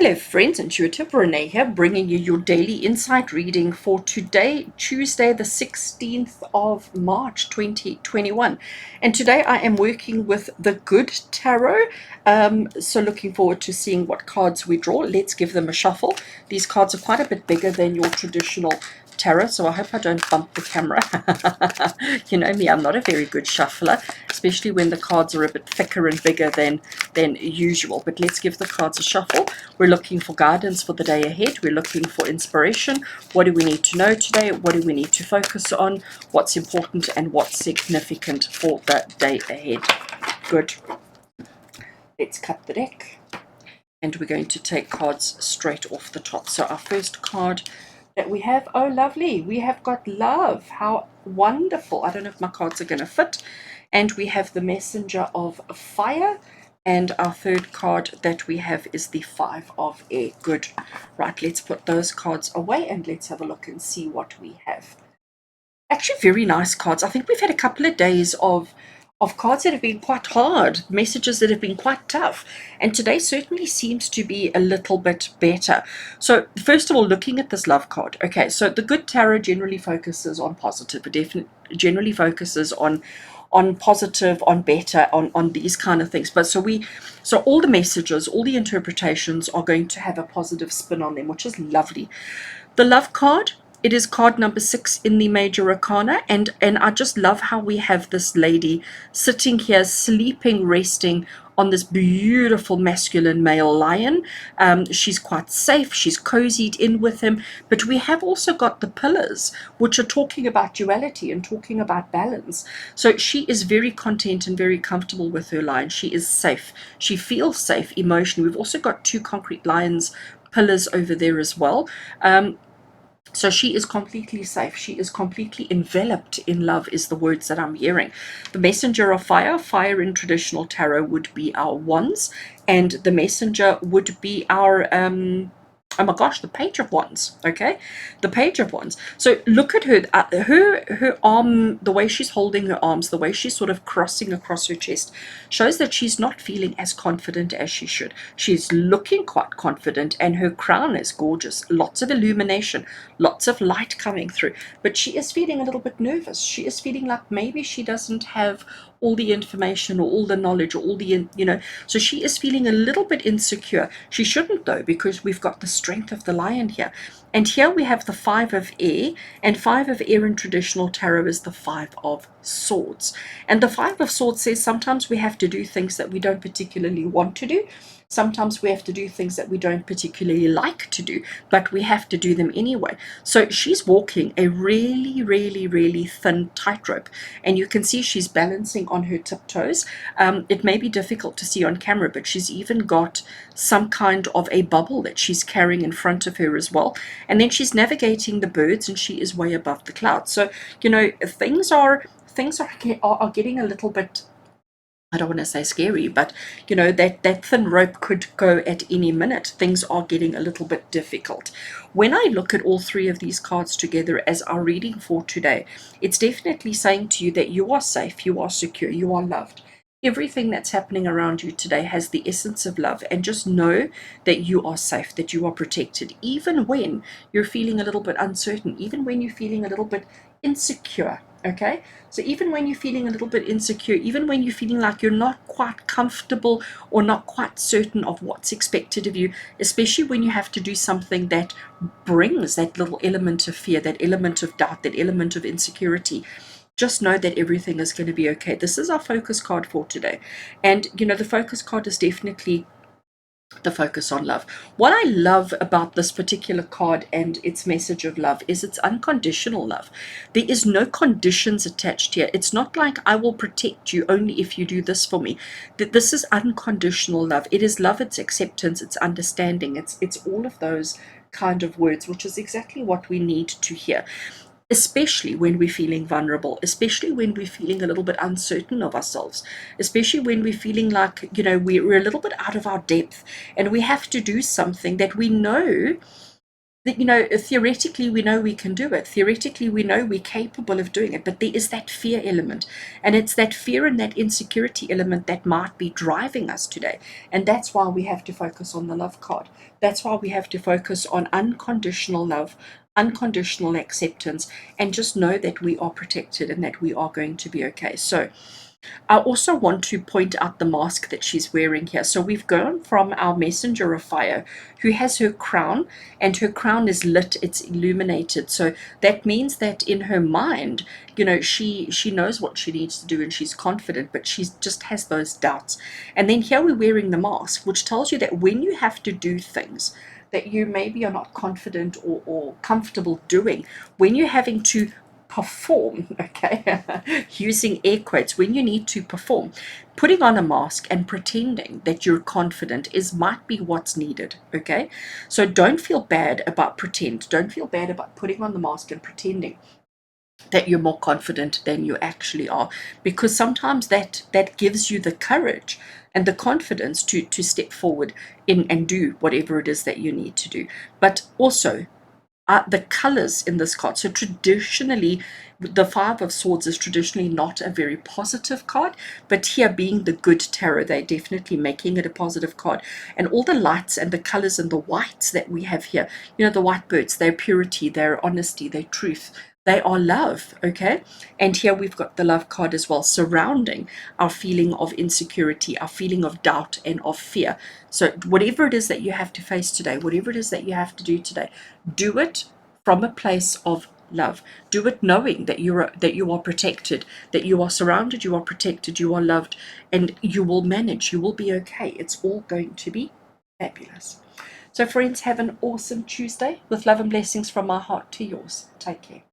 Hello friends, Intuitive Rene here, bringing you your daily insight reading for today, Tuesday the 16th of March 2021. And today I am working with the Good Tarot, so looking forward to seeing what cards we draw. Let's give them a shuffle. These cards are quite a bit bigger than your traditional tarot, so I hope I don't bump the camera. You know me, I'm not a very good shuffler, especially when the cards are a bit thicker and bigger than usual. But let's give the cards a shuffle. We're looking for guidance for the day ahead. We're looking for inspiration. What do we need to know today? What do we need to focus on? What's important and what's significant for the day ahead? Good. Let's cut the deck. And we're going to take cards straight off the top. So our first card that we have, oh lovely, we have got love. How wonderful. I don't know if my cards are going to fit. And we have the Messenger of Fire. And our third card that we have is the Five of Air. Good. Right, let's put those cards away and let's have a look and see what we have. Actually, very nice cards. I think we've had a couple of days of cards that have been quite hard, messages that have been quite tough. And today certainly seems to be a little bit better. So first of all, looking at this love card. Okay, so the Good Tarot generally focuses on positive. It generally focuses on positive, on better, on these kind of things. But so all the messages, all the interpretations are going to have a positive spin on them, which is lovely. The love card, it is card number 6 in the Major Arcana, and I just love how we have this lady sitting here, sleeping, resting on this beautiful masculine male lion. She's quite safe, she's cozied in with him, but we have also got the pillars, which are talking about duality and talking about balance. So she is very content and very comfortable with her lion. She is safe. She feels safe emotionally. We've also got 2 concrete lions pillars over there as well. So she is completely safe. She is completely enveloped in love is the words that I'm hearing. The Messenger of Fire, fire in traditional tarot would be our wands, and the messenger would be our oh my gosh, the Page of Wands. Okay, the Page of Wands. So look at her, her arm, the way she's holding her arms, the way she's sort of crossing across her chest, shows that she's not feeling as confident as she should. She's looking quite confident, and her crown is gorgeous. Lots of illumination, lots of light coming through. But she is feeling a little bit nervous. She is feeling like maybe she doesn't have all the information or all the knowledge or all the, so she is feeling a little bit insecure. She shouldn't though, because we've got the strength of the lion here. And here we have the Five of Air, and Five of Air in traditional tarot is the Five of Swords. And the Five of Swords says sometimes we have to do things that we don't particularly want to do. Sometimes we have to do things that we don't particularly like to do, but we have to do them anyway. So she's walking a really, really, really thin tightrope, and you can see she's balancing on her tiptoes. It may be difficult to see on camera, but she's even got some kind of a bubble that she's carrying in front of her as well. And then she's navigating the birds, and she is way above the clouds. So, things are getting a little bit, I don't want to say scary, but that thin rope could go at any minute. Things are getting a little bit difficult. When I look at all 3 of these cards together as our reading for today, it's definitely saying to you that you are safe, you are secure, you are loved. Everything that's happening around you today has the essence of love, and just know that you are safe, that you are protected, even when you're feeling a little bit uncertain, even when you're feeling a little bit insecure. Okay, so even when you're feeling a little bit insecure, even when you're feeling like you're not quite comfortable or not quite certain of what's expected of you, especially when you have to do something that brings that little element of fear, that element of doubt, that element of insecurity, just know that everything is going to be okay. This is our focus card for today. And the focus card is definitely the focus on love. What I love about this particular card and its message of love is it's unconditional love. There is no conditions attached here. It's not like I will protect you only if you do this for me. This is unconditional love. It is love, it's acceptance, it's understanding, it's all of those kind of words, which is exactly what we need to hear. Especially when we're feeling vulnerable, especially when we're feeling a little bit uncertain of ourselves, especially when we're feeling like, we're a little bit out of our depth, and we have to do something that we know that, you know, theoretically we know we can do it. Theoretically we know we're capable of doing it, but there is that fear element, and it's that fear and that insecurity element that might be driving us today. And that's why we have to focus on the love card. That's why we have to focus on unconditional love, unconditional acceptance, and just know that we are protected and that we are going to be okay. So I also want to point out the mask that she's wearing here. So we've gone from our messenger of fire, who has her crown, and her crown is lit, it's illuminated. So that means that in her mind, you know, she knows what she needs to do and she's confident, but she just has those doubts. And then here we're wearing the mask, which tells you that when you have to do things that you maybe are not confident or comfortable doing, when you're having to perform, okay, using air quotes, when you need to perform, putting on a mask and pretending that you're confident is might be what's needed. Okay, so don't feel bad about pretend, don't feel bad about putting on the mask and pretending that you're more confident than you actually are, because sometimes that gives you the courage and the confidence to step forward in and do whatever it is that you need to do. But also, the colors in this card. So traditionally, the Five of Swords is traditionally not a very positive card, but here being the good tarot, they're definitely making it a positive card. And all the lights and the colors and the whites that we have here, you know, the white birds, they're purity, they're honesty, they're truth. They are love, okay? And here we've got the love card as well, surrounding our feeling of insecurity, our feeling of doubt and of fear. So whatever it is that you have to face today, whatever it is that you have to do today, do it from a place of love. Do it knowing that you are protected, that you are surrounded, you are protected, you are loved, and you will manage. You will be okay. It's all going to be fabulous. So friends, have an awesome Tuesday with love and blessings from my heart to yours. Take care.